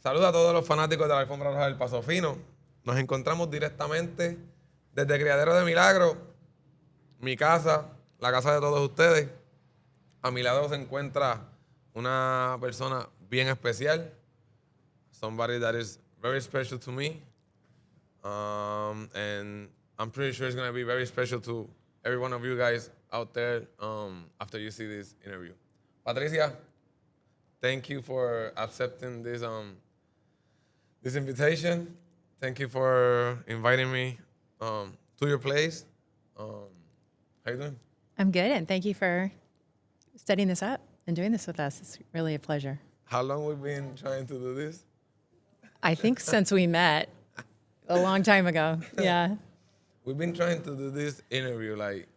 Saludos a todos los fanáticos de la alfombra roja del Paso Fino. Nos encontramos directamente desde Criadero de Milagro, mi casa, la casa de todos ustedes. A mi lado se encuentra una persona bien especial. Somebody that is very special to me. And I'm pretty sure it's going to be very special to every one of you guys out there after you see this interview. Patricia, thank you for accepting this this invitation. Thank you for inviting me to your place. How you doing? I'm good, and thank you for setting this up and doing this with us. It's really a pleasure. How long we've been trying to do this? I think since we met a long time ago. Yeah. We've been trying to do this interview like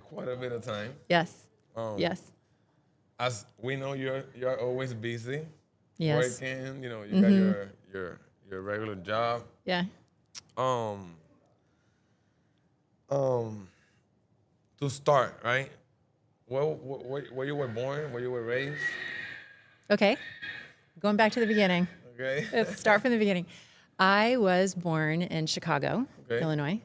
quite a bit of time. Yes. Yes. As we know, you're always busy. Yes. Working, you got your regular job. Yeah. To start, right? Where you were born, where you were raised. Okay. Going back to the beginning. Okay. Let's start from the beginning. I was born in Chicago, Illinois.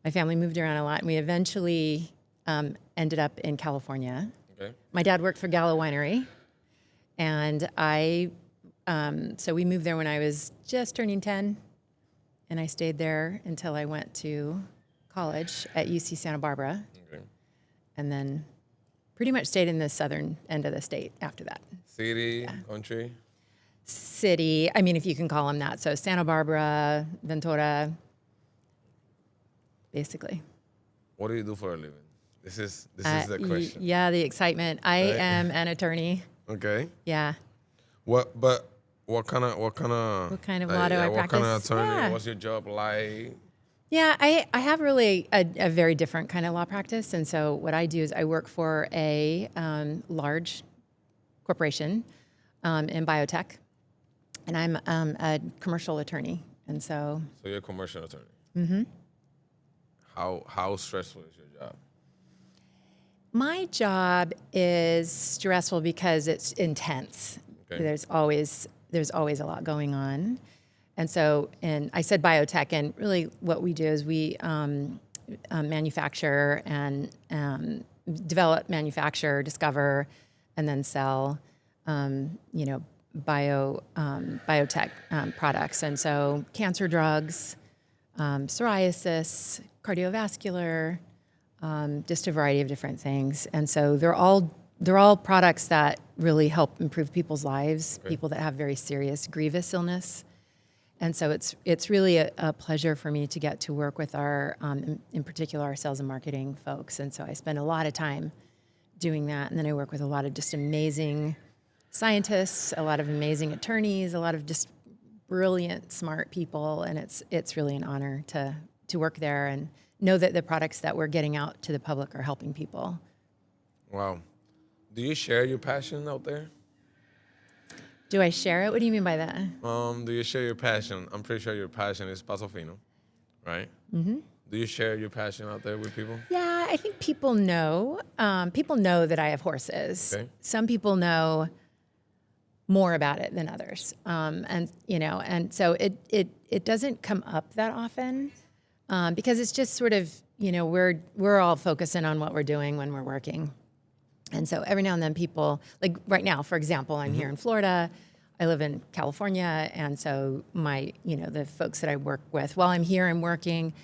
My family moved around a lot, and we eventually ended up in California. Okay. My dad worked for Gallo Winery, and so we moved there when I was just turning 10, and I stayed there until I went to college at UC Santa Barbara, and then pretty much stayed in the southern end of the state after that. City, country? City, I mean, if you can call them that. So Santa Barbara, Ventura, basically. What do you do for a living? This is the question. Yeah, the excitement. I am an attorney. Okay. Yeah. What kind of What kind of law do I what practice? kind of attorney? Yeah. What's your job like? Yeah, I have really a very different kind of law practice. And so what I do is I work for a large corporation in biotech. And I'm a commercial attorney. And so you're a commercial attorney. Mm-hmm. How stressful is your job? My job is stressful because it's intense. Okay. There's always a lot going on. And so, and I said biotech, and really what we do is we manufacture and develop, manufacture, discover, and then sell, biotech products. And so cancer drugs, psoriasis, cardiovascular, just a variety of different things. And so they're all products that really help improve people's lives, people that have very serious, grievous illness. And so it's really a pleasure for me to get to work with our, in particular, our sales and marketing folks. And so I spend a lot of time doing that. And then I work with a lot of just amazing scientists, a lot of amazing attorneys, a lot of just brilliant, smart people. And it's really an honor to work there and know that the products that we're getting out to the public are helping people. Wow. Do you share your passion out there? Do I share it? What do you mean by that? Do you share your passion? I'm pretty sure your passion is Paso Fino, right? Mm-hmm. Do you share your passion out there with people? Yeah, I think people know. People know that I have horses. Okay. Some people know more about it than others, and so it doesn't come up that often because it's just sort of we're all focusing on what we're doing when we're working. And so every now and then people, like right now, for example, I'm here in Florida, I live in California, and so the folks that I work with, while I'm here, I'm working,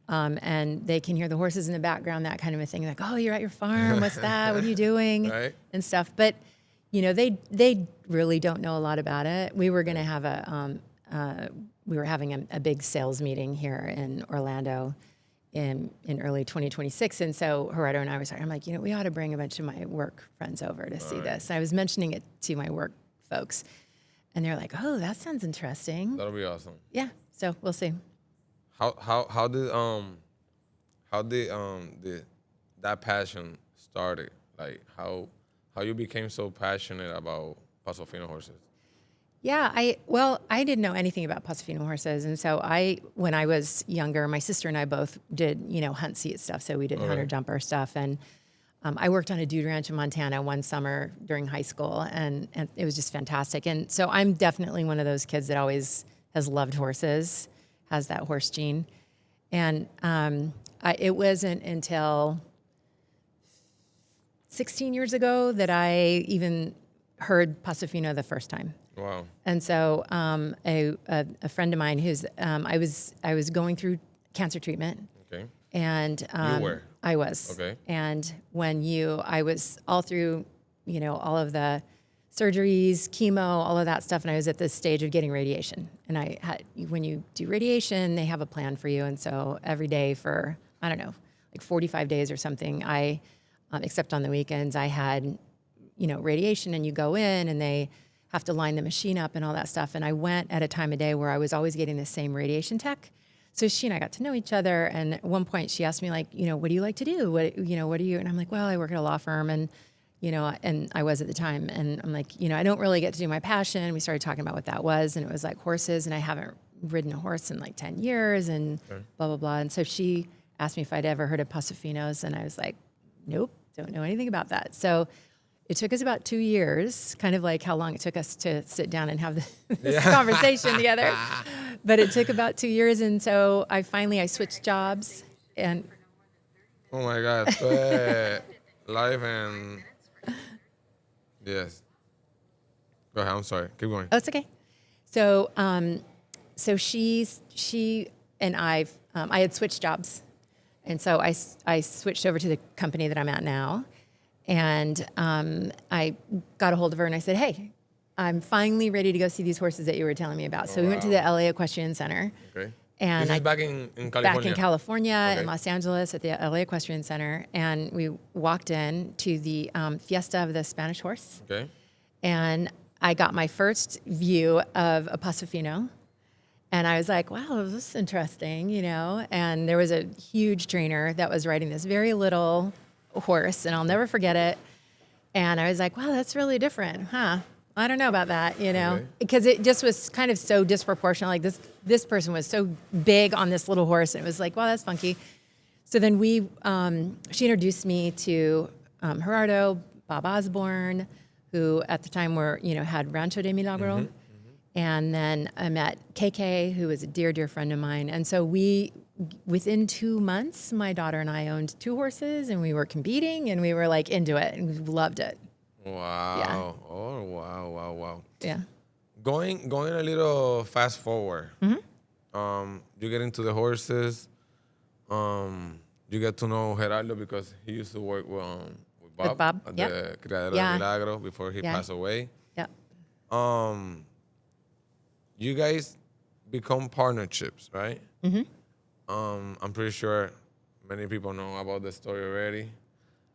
and they can hear the horses in the background, that kind of a thing, like, oh, you're at your farm, what's that, what are you doing, Right. and stuff. But, they really don't know a lot about it. We were going to have we were having a big sales meeting here in Orlando in early 2026. And so Herardo and I were talking, I'm like, we ought to bring a bunch of my work friends over to see this. And I was mentioning it to my work folks, and they're like, oh, that sounds interesting. That'll be awesome. Yeah, so we'll see. How did that passion started? Like how you became so passionate about Paso Fino horses? Yeah, I didn't know anything about Paso Fino horses. And so when I was younger, my sister and I both did, hunt seat stuff. So we did hunter jumper stuff. And I worked on a dude ranch in Montana one summer during high school, and it was just fantastic. And so I'm definitely one of those kids that always has loved horses, has that horse gene. And it wasn't until 16 years ago that I even heard PASOFINO the first time. Wow. And so a friend of mine who's I was going through cancer treatment. Okay. And You were? I was. Okay. And I was all through, all of the surgeries, chemo, all of that stuff, and I was at this stage of getting radiation. And when you do radiation, they have a plan for you. And so every day for, I don't know, like 45 days or something, except on the weekends, I had, radiation, and you go in and they have to line the machine up and all that stuff. And I went at a time of day where I was always getting the same radiation tech. So she and I got to know each other. And at one point she asked me, like, what do you like to do? What do you? And I'm like, well, I work at a law firm, and and I was at the time. And I'm like, I don't really get to do my passion. We started talking about what that was, and it was like horses, and I haven't ridden a horse in like 10 years and blah, blah, blah. And so she asked me if I'd ever heard of Pasofinos, and I was like, nope, don't know anything about that. So it took us about 2 years, kind of like how long it took us to sit down and have this conversation together. But it took about 2 years, and so I switched jobs. And oh my God, live and yes. Go ahead. I'm sorry. Keep going. oh, it's okay. So so she and I had switched jobs, and so I switched over to the company that I'm at now. And I got a hold of her and I said, hey, I'm finally ready to go see these horses that you were telling me about. So we went to the LA Equestrian Center. Okay. And This is back in California? Back in California, Okay. in Los Angeles at the LA Equestrian Center. And we walked in to the Fiesta of the Spanish Horse. Okay. And I got my first view of a PASOFINO. And I was like, wow, this is interesting, And there was a huge trainer that was riding this very little horse, and I'll never forget it. And I was like, wow, that's really different, huh? I don't know about that, Okay. because it just was kind of so disproportional. Like this person was so big on this little horse, and it was like, wow, that's funky. So then she introduced me to Herardo, Bob Osborne, who at the time had Rancho de Milagro. And then I met KK, who was a dear, dear friend of mine. And so within 2 months, my daughter and I owned 2 horses, and we were competing, and we were like into it, and we loved it. Wow. Yeah. Oh, wow. Yeah. Going a little fast forward. You get into the horses. You get to know Herardo because he used to work with Bob, at the Criadero de Milagro before he passed away. Yeah. You guys become partnerships, right? I'm pretty sure many people know about the story already.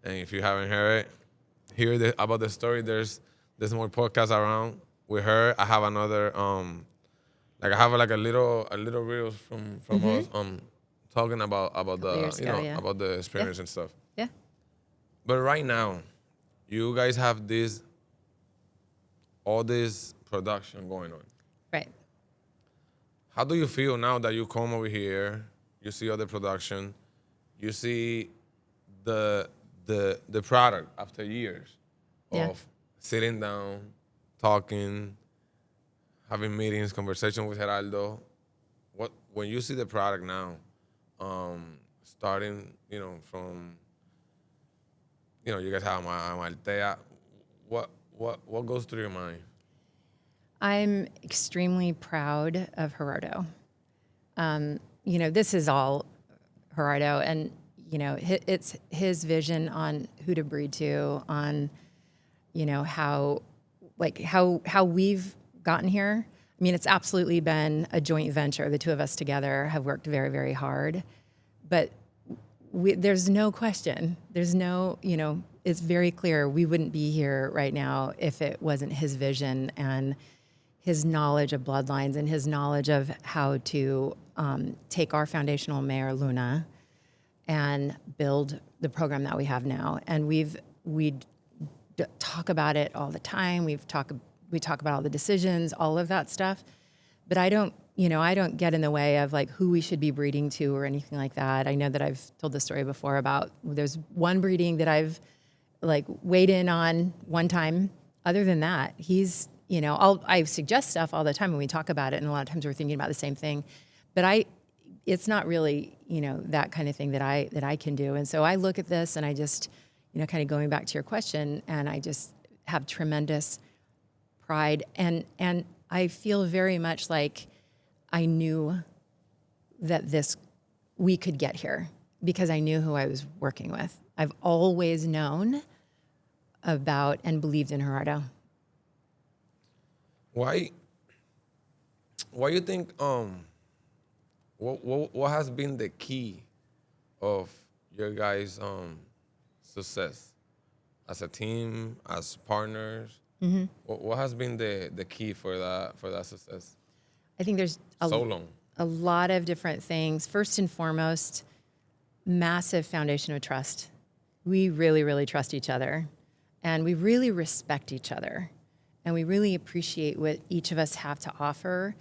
And if you haven't heard it, about the story, there's more podcasts around with her. I have another, I have like a little reels from us talking about the about the experience and stuff. Yeah. But right now, you guys have all this production going on. Right. How do you feel now that you come over here, you see all the production, you see the product after years of sitting down, talking, having meetings, conversation with Herardo? When you see the product now, starting, from, you guys have Maltea, what goes through your mind? I'm extremely proud of Herardo. This is all Herardo, and it's his vision on who to breed to, on how we've gotten here. I mean, it's absolutely been a joint venture. The two of us together have worked very, very hard, but there's no question. There's no, it's very clear we wouldn't be here right now if it wasn't his vision and his knowledge of bloodlines and his knowledge of how to take our foundational mare, Luna, and build the program that we have now. And we talk about it all the time. We talk about all the decisions, all of that stuff. But I don't get in the way of like who we should be breeding to or anything like that. I know that I've told the story before about there's one breeding that I've like weighed in on one time. Other than that, he's, I suggest stuff all the time when we talk about it, and a lot of times we're thinking about the same thing. But it's not really, that kind of thing that I can do. And so I look at this and I just, kind of going back to your question, and I just have tremendous pride. And I feel very much like I knew that we could get here because I knew who I was working with. I've always known about and believed in Herardo. Why you think what has been the key of your guys' success as a team, as partners? Mm-hmm. What has been the key for that success? I think there's a lot of different things. First and foremost, massive foundation of trust. We really, really trust each other, and we really respect each other, and we really appreciate what each of us have to offer,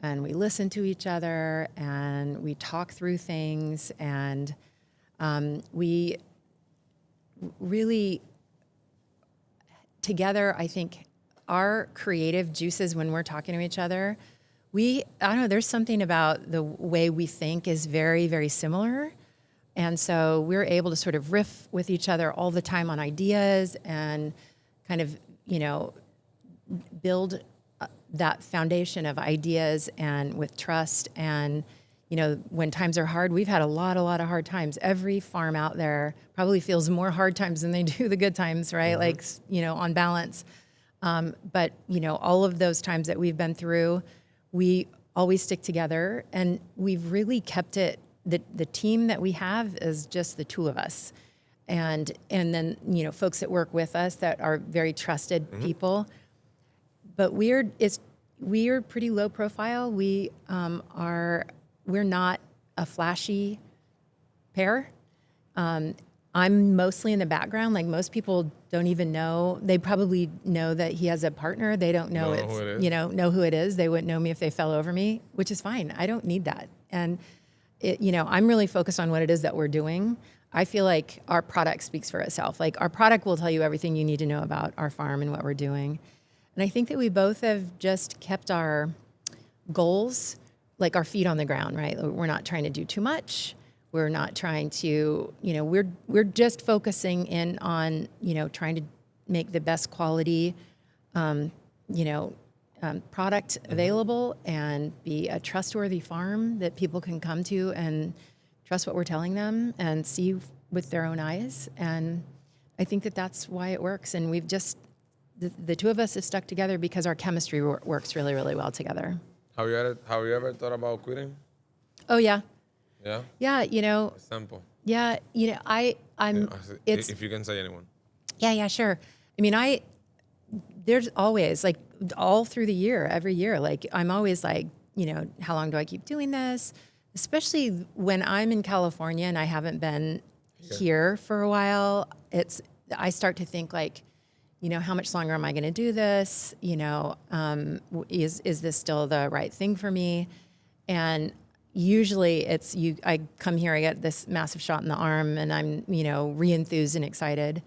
and we listen to each other, and we talk through things, and we really, together, I think our creative juices when we're talking to each other, I don't know, there's something about the way we think is very, very similar. And so we're able to sort of riff with each other all the time on ideas and kind of, build that foundation of ideas and with trust. And, when times are hard, we've had a lot of hard times. Every farm out there probably feels more hard times than they do the good times, right? Mm-hmm. Like, on balance. But, all of those times that we've been through, we always stick together, and we've really kept it. The team that we have is just the two of us. And then, folks that work with us that are very trusted mm-hmm. people. But we're pretty low profile. We're not a flashy pair. I'm mostly in the background. Like, most people don't even know. They probably know that he has a partner. They don't know know who it is. They wouldn't know me if they fell over me, which is fine. I don't need that. And I'm really focused on what it is that we're doing. I feel like our product speaks for itself. Like, our product will tell you everything you need to know about our farm and what we're doing. And I think that we both have just kept our goals, like our feet on the ground, right? We're not trying to do too much. We're not trying to, we're just focusing in on, trying to make the best quality, product available and be a trustworthy farm that people can come to and trust what we're telling them and see with their own eyes. And I think that that's why it works. And we've just, the two of us have stuck together because our chemistry works really, really well together. Have you ever thought about quitting? Oh, yeah. Yeah? Yeah, Example. Yeah, I'm... if you can say anyone. Yeah, sure. I mean, there's always, like, all through the year, every year, like, I'm always like, how long do I keep doing this? Especially when I'm in California and I haven't been here for a while, I start to think, like, how much longer am I going to do this? Is this still the right thing for me? And usually I come here, I get this massive shot in the arm, and I'm, re-enthused and excited.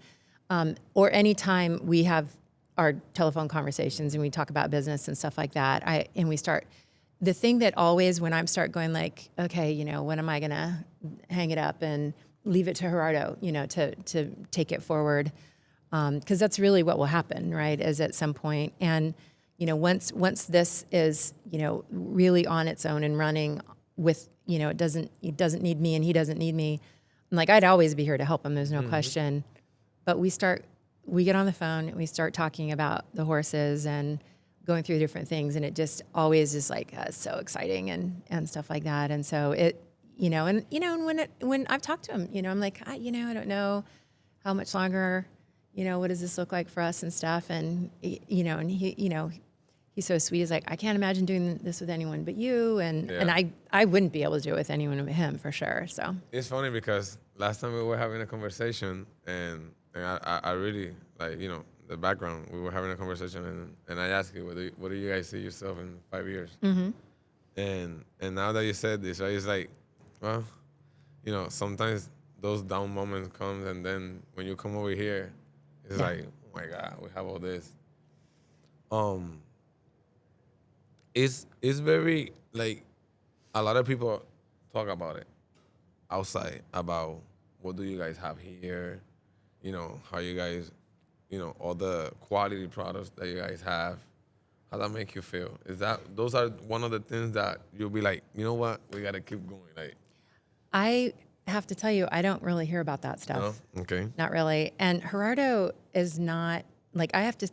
Or anytime we have our telephone conversations and we talk about business and stuff like that, the thing that always, when I start going like, okay, when am I going to hang it up and leave it to Herardo, to take it forward? Because that's really what will happen, right? Is at some point, and once this is really on its own and running with it doesn't need me and he doesn't need me. I'm like, I'd always be here to help him. There's no mm-hmm. question. But we get on the phone and we start talking about the horses and going through different things, and it just always is like so exciting and stuff like that. And so it and when I've talked to him, I'm like, I don't know how much longer. What does this look like for us and stuff? And, and he's so sweet. He's like, I can't imagine doing this with anyone but you. And I wouldn't be able to do it with anyone but him for sure. So it's funny because last time we were having a conversation and I really, like, the background, we were having a conversation and I asked you, what do you guys see yourself in 5 years? Mm-hmm. And now that you said this, right, it's like, well, sometimes those down moments come, and then when you come over here, It's Yeah. like, oh my God, we have all this. Um, it's very like a lot of people talk about it outside about what do you guys have here, you know, how you guys, you know, all the quality products that you guys have. How that make you feel? Is that those are one of the things that you'll be like, you know what, we gotta keep going, like, I have to tell you, I don't really hear about that stuff. no, okay, Not really. And Herardo is not like I have to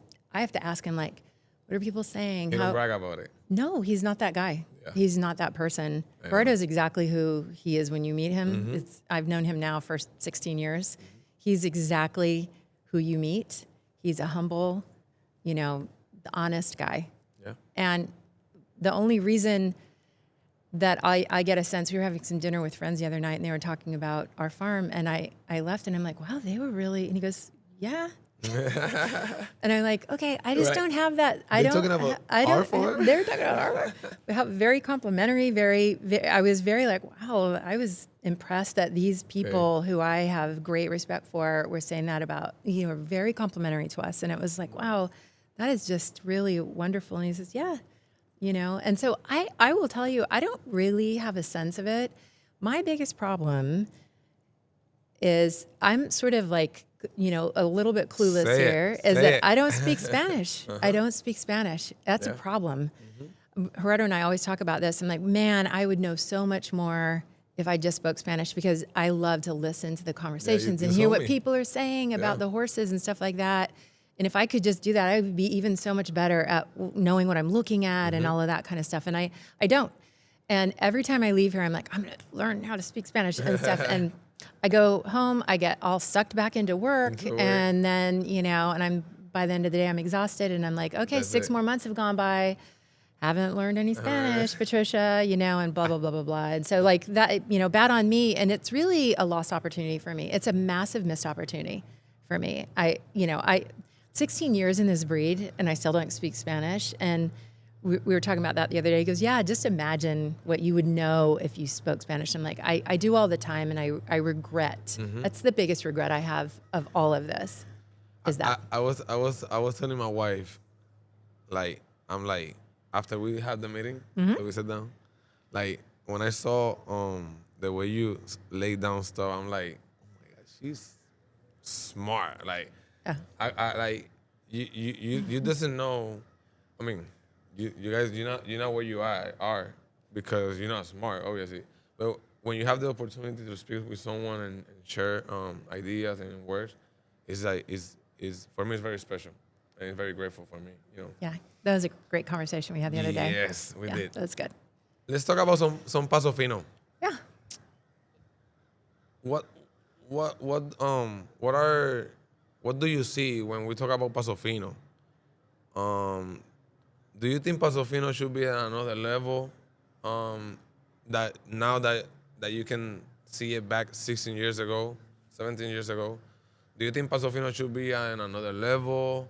ask him like, what are people saying? you don't brag about it. No, he's not that guy. Yeah. He's not that person. Herardo is exactly who he is when you meet him. I've known him now for 16 years. He's exactly who you meet. He's a humble, you know, honest guy. Yeah. And the only reason that I get a sense, we were having some dinner with friends the other night and they were talking about our farm and I left and I'm like, wow, they were really, and he goes, yeah. And I'm like, okay, I just Right. don't have that. They're talking about our farm? They're talking about our farm. We have very complimentary, I was very like, wow, I was impressed that these people who I have great respect for were saying that about, you know, very complimentary to us. And it was like, wow, that is just really wonderful. And he says, yeah, you know. And so I will tell you, I don't really have a sense of it. My biggest problem is I'm sort of like, you know, a little bit clueless Say it. here, Say is that it. I don't speak Spanish. I don't speak Spanish. That's a problem. Herardo and I always talk about this. I'm like, man, I would know so much more if I just spoke Spanish because I love to listen to the conversations you and hear told what me. people are saying about Yeah. the horses and stuff like that. And if I could just do that, I would be even so much better at knowing what I'm looking at and all of that kind of stuff. And I don't. And every time I leave here, I'm like, I'm going to learn how to speak Spanish and stuff. And I go home, I get all sucked back into work. Into work. And then, you know, and by the end of the day, I'm exhausted. And I'm like, okay, That's 6 it. more months have gone by. Haven't learned any Spanish, Patricia, you know, and blah, blah, blah, blah, blah. And so like that, you know, bad on me. And it's really a lost opportunity for me. It's a massive missed opportunity for me. 16 years in this breed and I still don't speak Spanish. And we were talking about that the other day. He goes, yeah, just imagine what you would know if you spoke Spanish. I'm like, I do all the time and I regret. That's the biggest regret I have of all of this is that. I was telling my wife, like, I'm like, after we had the meeting, that we sat down, like, when I saw the way you laid down stuff, I'm like, oh my God, she's smart. Like, I like, you doesn't know, I mean, you guys, you're not where you are because you're not smart, obviously. But when you have the opportunity to speak with someone and share ideas and words, it's like, is for me, it's very special. And it's very grateful for me, you know. Yeah, that was a great conversation we had the other day. Yes, we did. That was good. Let's talk about some Paso Fino. Yeah. What do you see when we talk about Paso Fino? Do you think Paso Fino should be at another level? That now that you can see it back 16 years ago, 17 years ago, do you think Paso Fino should be at another level?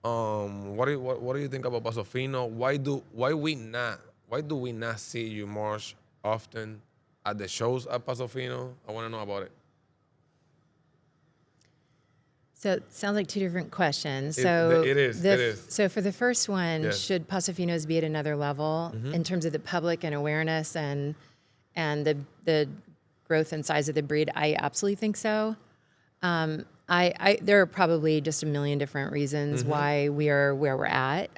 What do you think about Paso Fino? Why do we not see you much often at the shows at Paso Fino? I want to know about it. So it sounds like two different questions. It So is. So for the first one, Yes. should PASOFINOs be at another level in terms of the public and awareness and the growth and size of the breed? I absolutely think so. There are probably just a million different reasons why we are where we're at.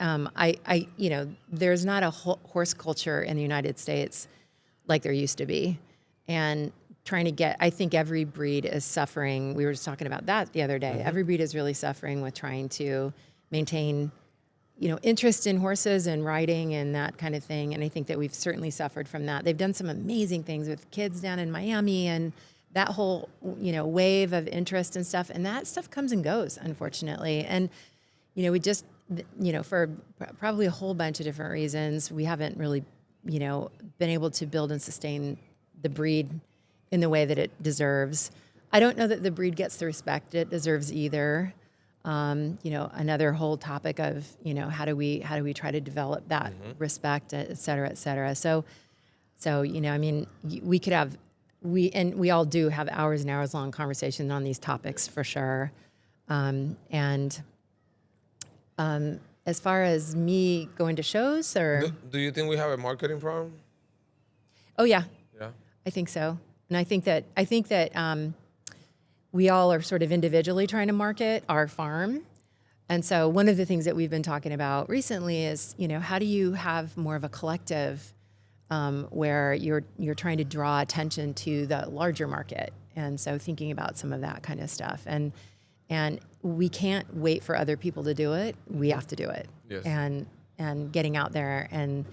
You know, there's not a horse culture in the United States like there used to be, and I think every breed is suffering. We were just talking about that the other day. Every breed is really suffering with trying to maintain, you know, interest in horses and riding and that kind of thing. And I think that we've certainly suffered from that. They've done some amazing things with kids down in Miami and that whole, you know, wave of interest and stuff. And that stuff comes and goes, unfortunately. And, you know, we just, you know, for probably a whole bunch of different reasons, we haven't really, you know, been able to build and sustain the breed in the way that it deserves. I don't know that the breed gets the respect it deserves either. You know, another whole topic of, you know, how do we try to develop that respect, et cetera, et cetera. So, you know, I mean, we all do have hours and hours long conversations on these topics for sure. And as far as me going to shows or, Do you think we have a marketing problem? oh yeah, Yeah. I think so. And I think that we all are sort of individually trying to market our farm. And so one of the things that we've been talking about recently is, how do you have more of a collective where you're trying to draw attention to the larger market. And so thinking about some of that kind of stuff. And we can't wait for other people to do it. We have to do it. Yes. And getting out there and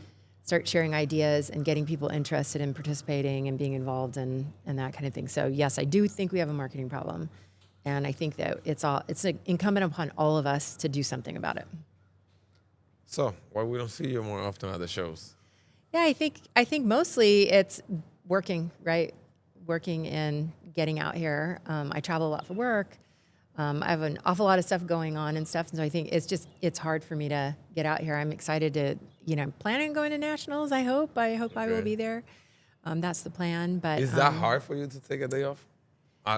start sharing ideas and getting people interested in participating and being involved and that kind of thing. So yes, I do think we have a marketing problem. And I think that it's incumbent upon all of us to do something about it. So why we don't see you more often at the shows? Yeah, I think mostly it's working, right? Working and getting out here. I travel a lot for work. I have an awful lot of stuff going on and stuff. And so I think it's hard for me to get out here. I'm excited to, I'm planning on going to nationals. I hope I will be there. That's the plan. But is that hard for you to take a day off?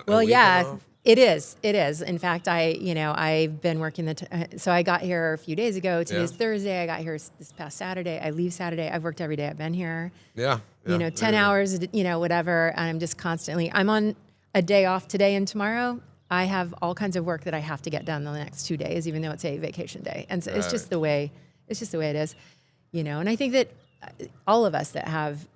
Well, yeah, it is. It is. In fact, I've been working so I got here a few days ago. Today's Thursday. I got here this past Saturday. I leave Saturday. I've worked every day I've been here. Yeah. 10 hours, whatever. And I'm just I'm on a day off today and tomorrow. I have all kinds of work that I have to get done the next 2 days, even though it's a vacation day. And so it's just the way it is, and I think that all of us that have,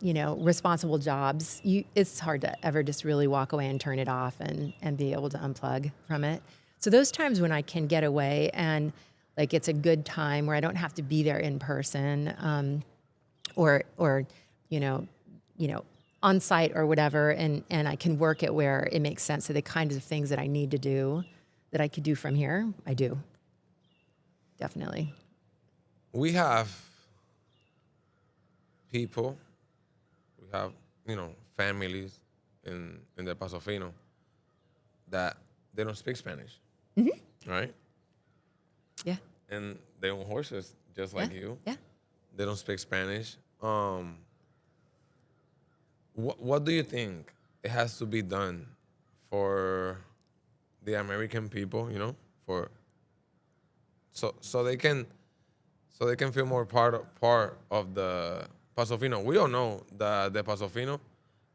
responsible jobs, it's hard to ever just really walk away and turn it off and be able to unplug from it. So those times when I can get away and like it's a good time where I don't have to be there in person, or on site or whatever, and I can work it where it makes sense. So the kinds of things that I need to do that I could do from here, I do. Definitely. We have people, we have, families in the Paso Fino that they don't speak Spanish, right? Yeah. And they own horses just like you. Yeah. They don't speak Spanish. What do you think it has to be done for the American people, so they can feel more part of the Paso Fino? We all know that the Paso Fino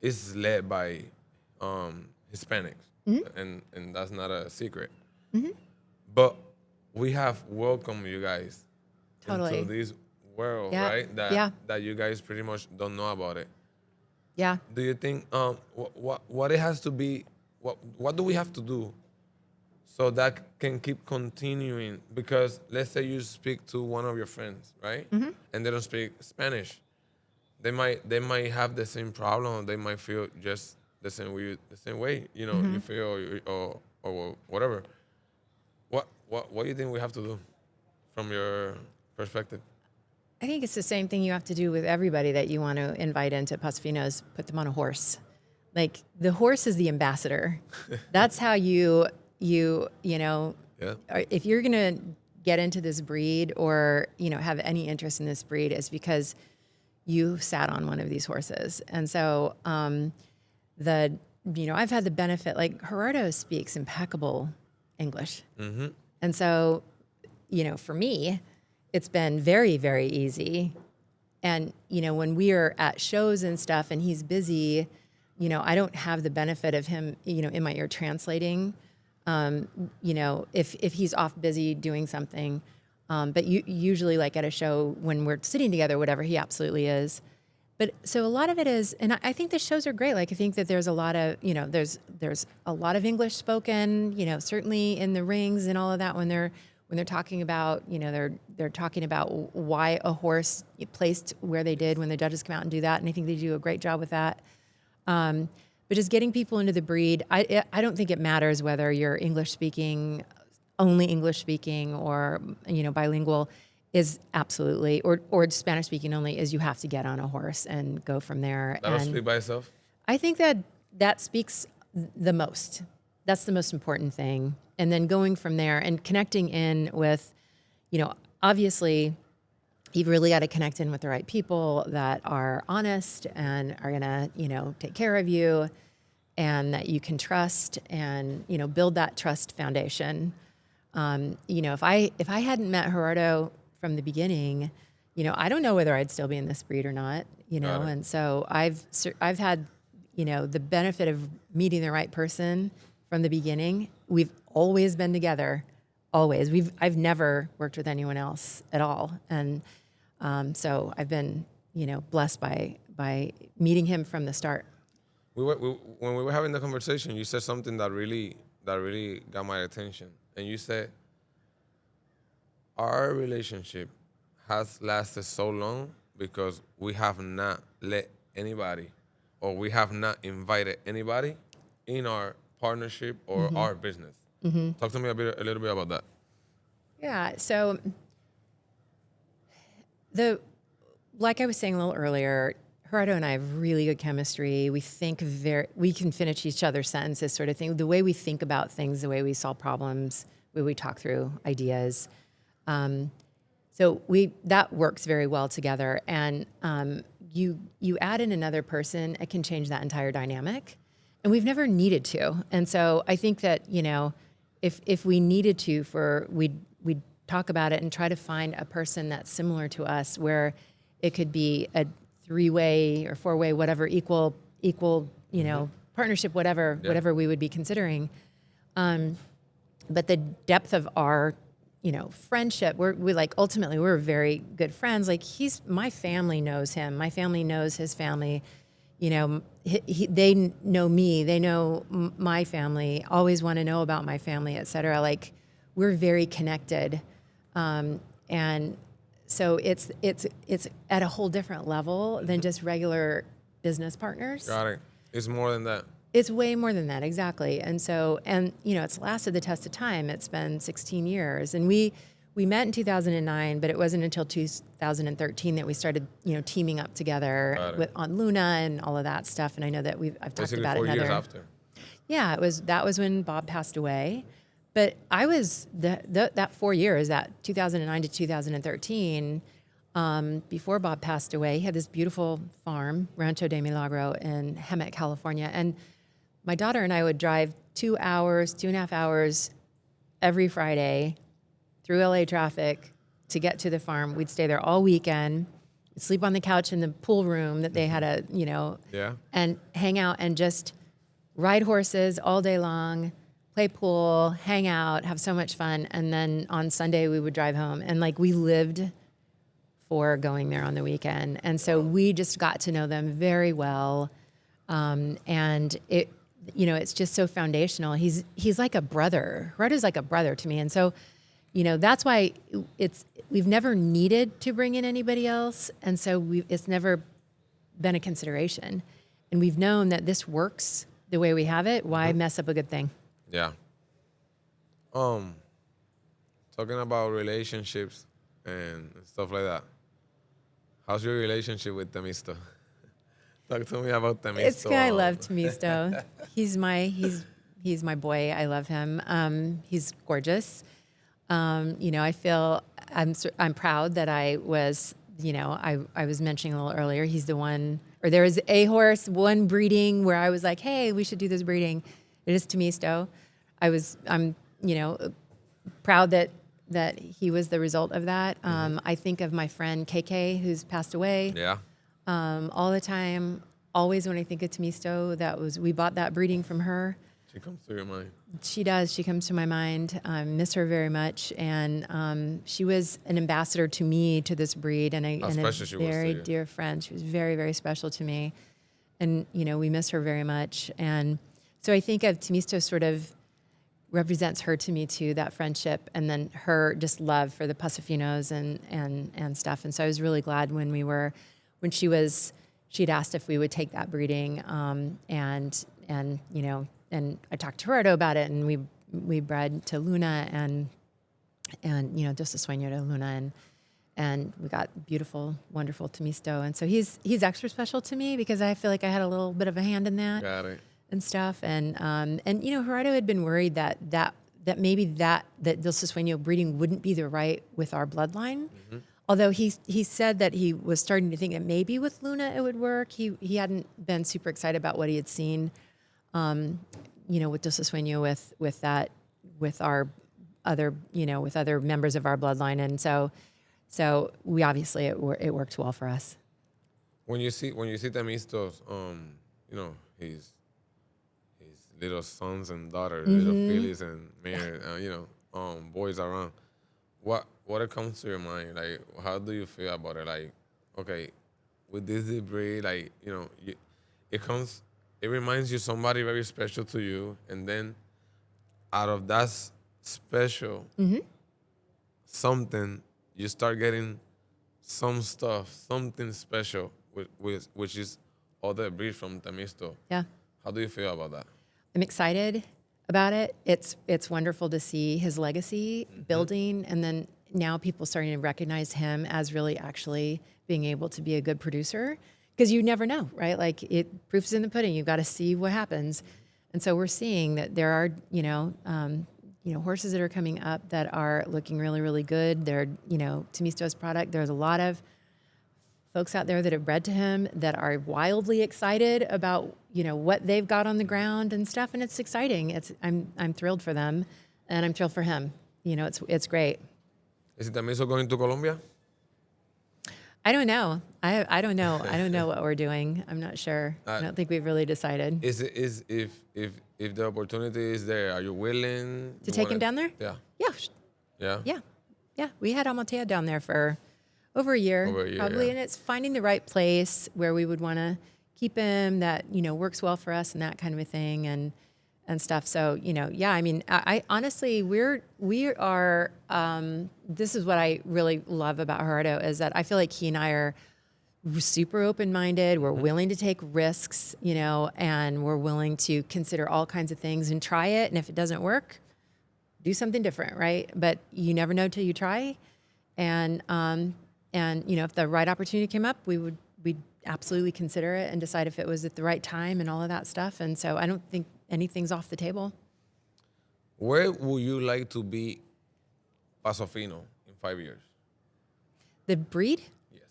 is led by Hispanics, and that's not a secret. But we have welcomed you guys into this world, right? That you guys pretty much don't know about it. Yeah. Do you think what it has to be? What do we have to do so that can keep continuing? Because let's say you speak to one of your friends, right? And they don't speak Spanish. They might have the same problem. They might feel just the same way. You feel or whatever. What do you think we have to do from your perspective? I think it's the same thing you have to do with everybody that you want to invite into PASOFINOs, put them on a horse. Like the horse is the ambassador. That's how if you're going to get into this breed or, have any interest in this breed, is because you sat on one of these horses. And so I've had the benefit, like Herardo speaks impeccable English. And so, for me, it's been very, very easy. And, when we are at shows and stuff and he's busy, I don't have the benefit of him, in my ear translating, if he's off busy doing something. But usually like at a show when we're sitting together, whatever, he absolutely is. But so a lot of it is, and I think the shows are great. Like I think that there's a lot of, there's a lot of English spoken, certainly in the rings and all of that when they're talking about, they're talking about why a horse placed where they did when the judges come out and do that. And I think they do a great job with that. But just getting people into the breed, I don't think it matters whether you're English speaking, only English speaking, or, bilingual is absolutely, or Spanish speaking only, is you have to get on a horse and go from there. That'll speak by itself? I think that speaks the most. That's the most important thing. And then going from there and connecting in with, obviously you've really got to connect in with the right people that are honest and are going to, take care of you. and that you can trust and, build that trust foundation. If I hadn't met Herardo from the beginning, I don't know whether I'd still be in this breed or not, and so I've had, the benefit of meeting the right person from the beginning. We've always been together, always. I've never worked with anyone else at all. And so I've been, blessed by meeting him from the start. When we were having the conversation, you said something that really got my attention. And you said, our relationship has lasted so long because we have not let anybody, or we have not invited anybody in our partnership or our business. Talk to me a little bit about that. Yeah. So like I was saying a little earlier, Herardo and I have really good chemistry. We can finish each other's sentences, sort of thing. The way we think about things, the way we solve problems, the way we talk through ideas. So that works very well together. And you add in another person, it can change that entire dynamic. And we've never needed to. And so I think that, if we needed to, we'd talk about it and try to find a person that's similar to us, where it could be a 3-way or 4-way, whatever, equal, partnership, whatever we would be considering. But the depth of our, friendship, ultimately we're very good friends. Like my family knows him. My family knows his family. They know me. They know my family. Always want to know about my family, et cetera. Like we're very connected, and so it's at a whole different level than just regular business partners. Got it. It's more than that. It's way more than that, exactly. And so, it's lasted the test of time. It's been 16 years, and we met in 2009, but it wasn't until 2013 that we started, teaming up together on Luna and all of that stuff. And I know that I've talked about it. 4 years after. Yeah, that was when Bob passed away. But I was that 4 years, that 2009 to 2013, before Bob passed away. He had this beautiful farm, Rancho de Milagro, in Hemet, California, and my daughter and I would drive 2.5 hours every Friday through LA traffic to get to the farm. We'd stay there all weekend, sleep on the couch in the pool room that they had and hang out and just ride horses all day long, play pool, hang out, have so much fun. And then on Sunday we would drive home, and we lived for going there on the weekend. And so we just got to know them very well. And it's just so foundational. He's like a brother. Herardo's like a brother to me. And so, that's why we've never needed to bring in anybody else. And so it's never been a consideration. And we've known that this works the way we have it. Why mess up a good thing? Yeah. Talking about relationships and stuff like that. How's your relationship with Tamisto? Talk to me about Tamisto. I love Tamisto. He's my boy. I love him. He's gorgeous. I feel I'm proud that I was, I was mentioning a little earlier, he's the one, or there was a one breeding where I was like, hey, we should do this breeding. It is Tamisto. I'm proud that he was the result of that. I think of my friend KK, who's passed away. Yeah. All the time, always when I think of Tamisto, we bought that breeding from her. She comes to your mind. She does. She comes to my mind. I miss her very much, and she was an ambassador to me, to this breed, and a very dear friend. She was very, very special to me, and we miss her very much. And so I think of Tamisto sort of represents her to me too, that friendship, and then her just love for the Pasofinos and stuff. And so I was really glad when she'd asked if we would take that breeding, and I talked to Herardo about it, and we bred to Luna and just a sueño to Luna, and we got beautiful, wonderful Tamisto. And so he's extra special to me because I feel like I had a little bit of a hand in that. Got it. And stuff. And Herardo had been worried that maybe the Dos Sueño breeding wouldn't be the right with our bloodline. Mm-hmm. Although he said that he was starting to think that maybe with Luna it would work. He hadn't been super excited about what he had seen. with Dos Sueño, with our other, with other members of our bloodline. And so we obviously, it worked well for us. When you see Tamisto's, his little sons and daughters, little fillies and mare, boys around, what it comes to your mind? Like, how do you feel about it? Like, okay, with this breed, like, it reminds you somebody very special to you, and then out of that special something, you start getting something special, which is other breed from Tamisto. Yeah. How do you feel about that? I'm excited about it. It's wonderful to see his legacy building, and then now people starting to recognize him as really actually being able to be a good producer, because you never know, right? Like, proof's in the pudding. You've got to see what happens. And so we're seeing that there are, horses that are coming up that are looking really, really good. They're, Tamisto's product. There's a lot of folks out there that have bred to him that are wildly excited about, what they've got on the ground and stuff. And it's exciting. I'm thrilled for them, and I'm thrilled for him. It's great. Is Tamisto going to Colombia? I don't know. I don't know. I don't know what we're doing. I'm not sure. I don't think we've really decided. If the opportunity is there, are you willing To take him down there? Yeah. Yeah. Yeah. Yeah. We had Amatea down there for over a year, probably. Yeah. And it's finding the right place where we would want to keep him that, works well for us and that kind of a thing and stuff. So, I mean, I honestly, we are, this is what I really love about Herardo, is that I feel like he and I are super open-minded. We're willing to take risks, and we're willing to consider all kinds of things and try it. And if it doesn't work, do something different, right? But you never know till you try. And if the right opportunity came up, we'd absolutely consider it and decide if it was at the right time and all of that stuff. And so I don't think anything's off the table. Where would you like to be PASOFINO in 5 years? The breed? Yes.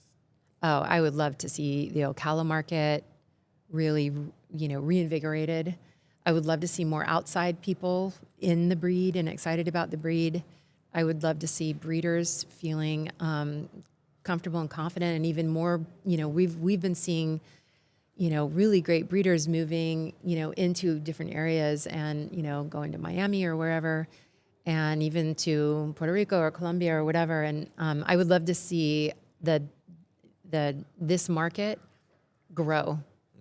Oh, I would love to see the Ocala market really, reinvigorated. I would love to see more outside people in the breed and excited about the breed. I would love to see breeders feeling comfortable and confident, and even more, we've been seeing, really great breeders moving, into different areas and, going to Miami or wherever, and even to Puerto Rico or Colombia or whatever. And I would love to see this market grow.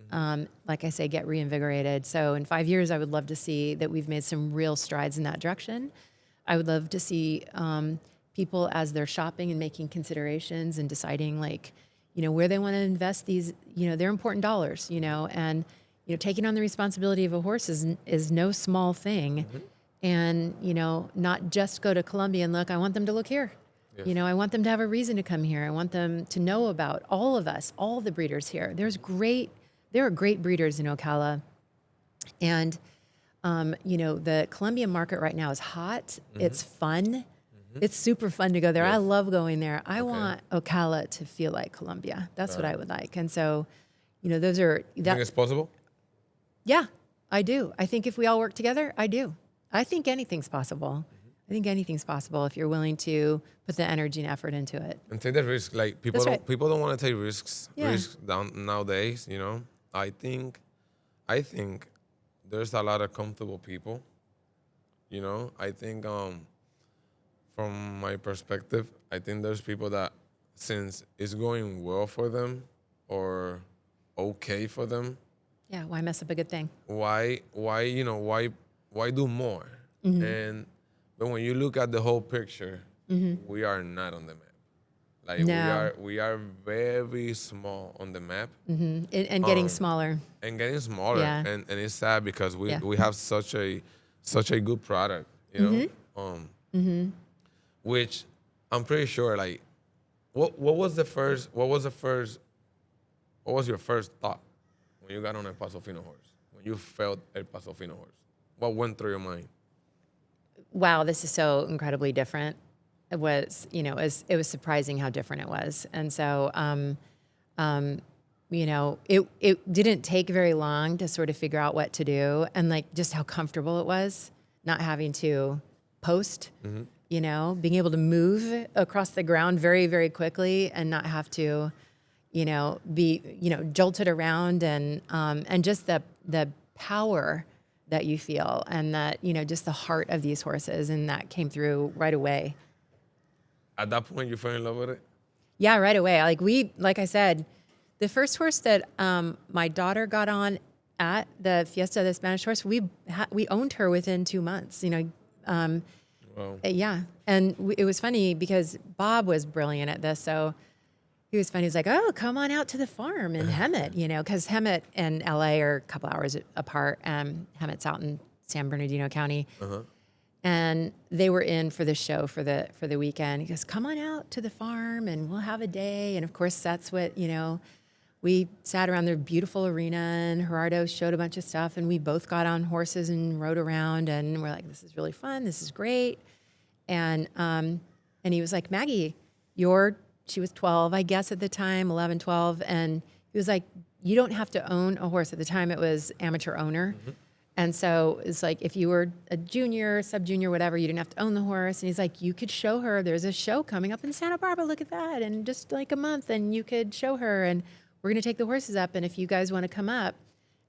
Like I say, get reinvigorated. So in 5 years, I would love to see that we've made some real strides in that direction. I would love to see people, as they're shopping and making considerations and deciding, where they want to invest these, their important dollars, and, taking on the responsibility of a horse is no small thing. And, not just go to Colombia and look. I want them to look here. Yes. I want them to have a reason to come here. I want them to know about all of us, all the breeders here. There are great breeders in Ocala. And, the Colombian market right now is hot. It's fun. It's super fun to go there. Yes. I love going there. I want Ocala to feel like Colombia. That's what I would like. And so, those are... You think it's possible? Yeah, I do. I think if we all work together, I do. I think anything's possible. I think anything's possible if you're willing to put the energy and effort into it. And take the risk. Like, people don't want to take risks. Yeah. Risks down nowadays, I think there's a lot of comfortable people. I think from my perspective, I think there's people that, since it's going well for them or okay for them, yeah, why mess up a good thing? Why do more? But when you look at the whole picture, we are not on the map. Like, no. we are very small on the map. And getting smaller. And getting smaller. Yeah. And it's sad because we have such a good product, which I'm pretty sure, like, what was your first thought when you got on a Paso Fino horse? When you felt a Paso Fino horse? What went through your mind? Wow, this is so incredibly different. It was, it was surprising how different it was. And so it didn't take very long to sort of figure out what to do, and like just how comfortable it was not having to post, being able to move across the ground very, very quickly and not have to, be, jolted around, and just the power that you feel, and that, just the heart of these horses. And that came through right away. At that point, you fell in love with it? Yeah, right away. Like I said, the first horse that my daughter got on at the Fiesta de Spanish Horse, we owned her within 2 months. Wow. Yeah, and it was funny because Bob was brilliant at this. So he was funny. He's like, "Oh, come on out to the farm in Hemet," because Hemet and LA are a couple hours apart. Hemet's out in San Bernardino County. And they were in for the show for the weekend. He goes, "Come on out to the farm and we'll have a day." And of course, that's what, we sat around their beautiful arena, and Herardo showed a bunch of stuff, and we both got on horses and rode around, and we're like, "This is really fun. This is great." And he was like, "Maggie, she was 12, I guess at the time, 11, 12. And he was like, "You don't have to own a horse." At the time it was amateur owner. And so it's like, if you were a junior, sub-junior, whatever, you didn't have to own the horse. And he's like, "You could show her. There's a show coming up in Santa Barbara. Look at that. And just like a month, and you could show her. And we're going to take the horses up. And if you guys want to come up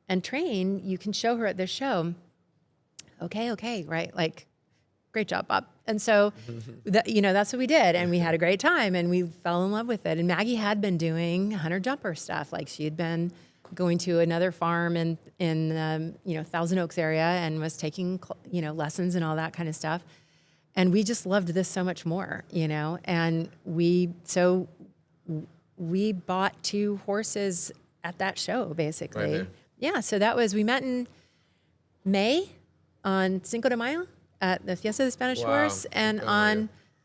and train, you can show her at this show." Okay, right? Like, great job, Bob. And so, that's what we did. And we had a great time, and we fell in love with it. And Maggie had been doing hunter jumper stuff. Like, she had been going to another farm in Thousand Oaks area, and was taking, lessons and all that kind of stuff. And we just loved this so much more, and we bought 2 horses at that show, basically. Right there. Yeah. So we met in May on Cinco de Mayo at the Fiesta de Spanish Horse. And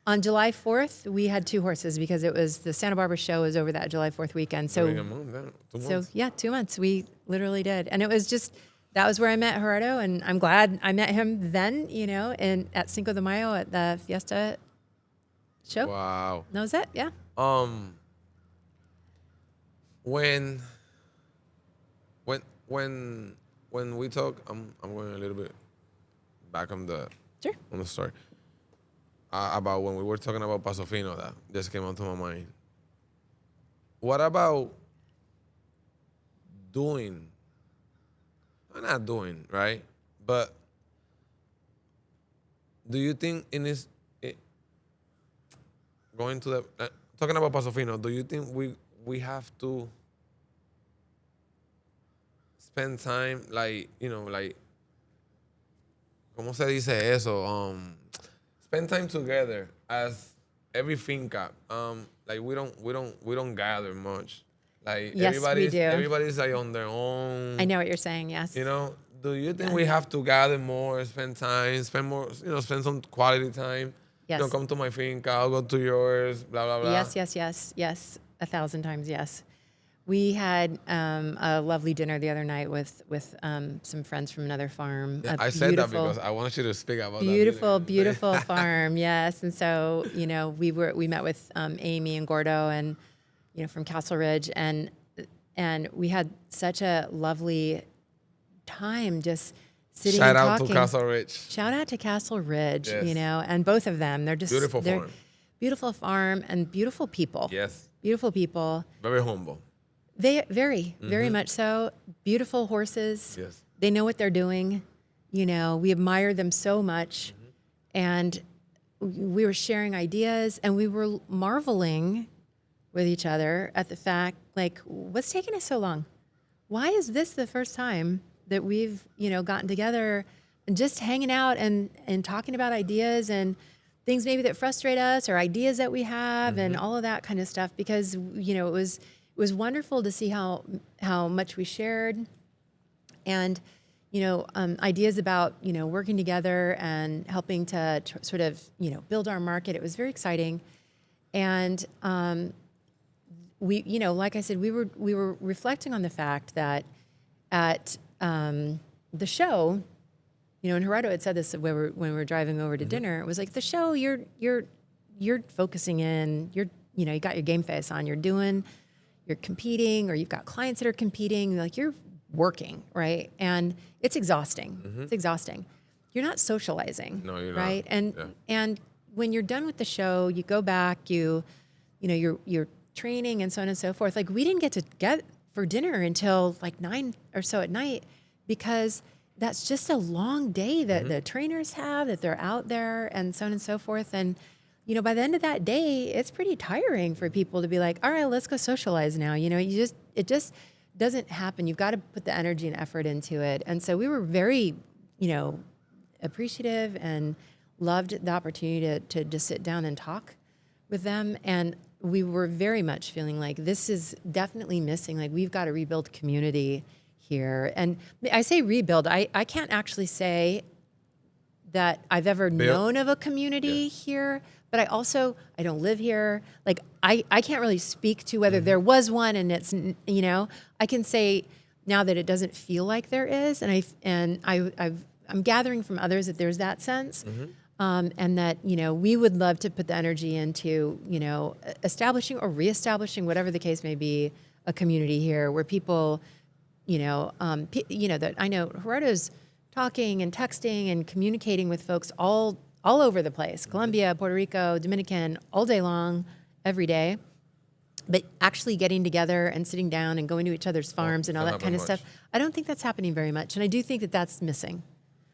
on July 4th, we had 2 horses because it was the Santa Barbara show was over that July 4th weekend. So, 2 months. yeah, 2 months. We literally did. And it was just, that was where I met Herardo, and I'm glad I met him then, at Cinco de Mayo at the Fiesta show. Wow. That was it. Yeah. When we talk, I'm going a little bit back on the story about when we were talking about PASOFINO. That just came onto my mind. What about doing? I'm not doing, right? But do you think going to the talking about PASOFINO? Do you think we have to spend time, like, ¿cómo se dice eso? Spend time together as every finca. Like, we don't gather much. Like, Yes, we do. Everybody's like on their own. I know what you're saying. Yes. Do you think we have to gather more, spend time, spend spend some quality time? Yes. Come to my finca, I'll go to yours, blah, blah, blah. Yes. 1,000 times yes. We had a lovely dinner the other night with some friends from another farm. Yeah, I said that because I want you to speak about that. Beautiful farm, yes. And so, we met with Amy and Gordo, and from Castle Ridge, and we had such a lovely time just sitting and talking. Shout out to Castle Ridge. Shout out to Castle Ridge, yes. And both of them, they're farm. Beautiful farm and beautiful people. Yes. Beautiful people. Very humble. They very much so. Beautiful horses. Yes. They know what they're doing. We admire them so much. And we were sharing ideas, and we were marveling with each other at the fact, like, what's taking us so long? Why is this the first time that we've, gotten together and just hanging out and talking about ideas and things maybe that frustrate us, or ideas that we have, and all of that kind of stuff? Because, it was wonderful to see how much we shared, and ideas about working together and helping to sort of build our market. It was very exciting, and we like I said, we were reflecting on the fact that at the show, and Herardo had said this when we were driving over to dinner. It was like, the show, you're focusing in, you got your game face on, you're doing you're competing or you've got clients that are competing, like you're working, right? And it's exhausting. It's exhausting. You're not socializing, No, you're right? not. And when you're done with the show, you go back, you know, you're training and so on and so forth. Like we didn't get to get for dinner until like 9 or so at night because that's just a long day that the trainers have, that they're out there and so on and so forth. And, you know, by the end of that day, it's pretty tiring for people to be like, all right, let's go socialize now. You know, it just doesn't happen. You've got to put the energy and effort into it. And so we were very, you know, appreciative and loved the opportunity to just sit down and talk with them. And we were very much feeling like this is definitely missing. Like we've got to rebuild community here. And I say rebuild, I can't actually say that I've ever known of a community here, but I don't live here. Like I can't really speak to whether there was one and it's, you know, I can say now that it doesn't feel like there is. And I'm gathering from others that there's that sense. And that, you know, we would love to put the energy into, you know, establishing or reestablishing, whatever the case may be, a community here where people, you know, that I know Herardo's talking and texting and communicating with folks all over the place, Colombia, Puerto Rico, Dominican, all day long, every day. But actually getting together and sitting down and going to each other's farms and all that kind of stuff, I don't think that's happening very much. And I do think that that's missing.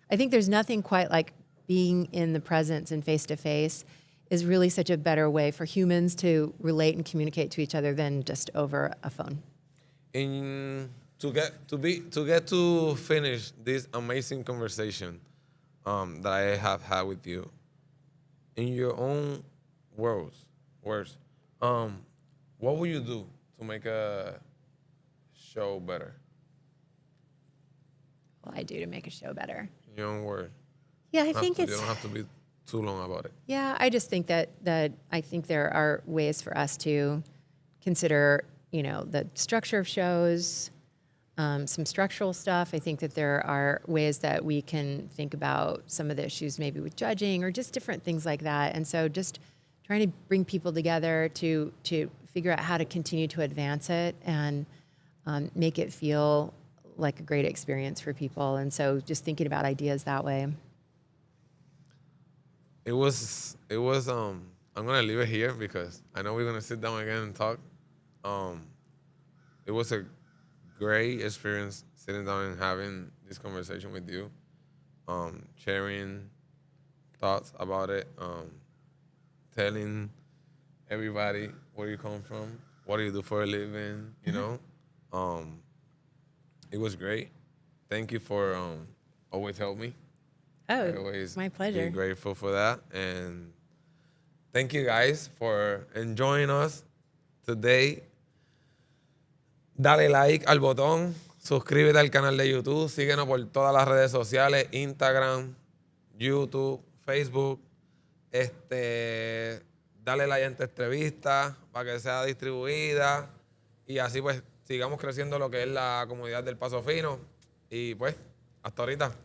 I think there's nothing quite like being in the presence and face-to-face is really such a better way for humans to relate and communicate to each other than just over a phone. And to get to finish this amazing conversation that I have had with you, in your own words, what would you do to make a show better? What will I do to make a show better? In your own words. Yeah, I think you don't have to be too long about it. Yeah, I just think that I think there are ways for us to consider, you know, the structure of shows, some structural stuff. I think that there are ways that we can think about some of the issues maybe with judging or just different things like that. And so just trying to bring people together to figure out how to continue to advance it and make it feel like a great experience for people. And so just thinking about ideas that way. It was I'm gonna leave it here because I know we're gonna sit down again and talk. It was a great experience sitting down and having this conversation with you, sharing thoughts about it, telling everybody where you come from, what do you do for a living, you know. It was great. Thank you for always helping me. Oh, Always my pleasure. be grateful for that. And thank you guys for enjoying us today. Dale like al botón, suscríbete al canal de YouTube, síguenos por todas las redes sociales, Instagram, YouTube, Facebook. Dale like a esta entrevista para que sea distribuida y así pues sigamos creciendo lo que es la comunidad del Paso Fino. Y pues, hasta ahorita.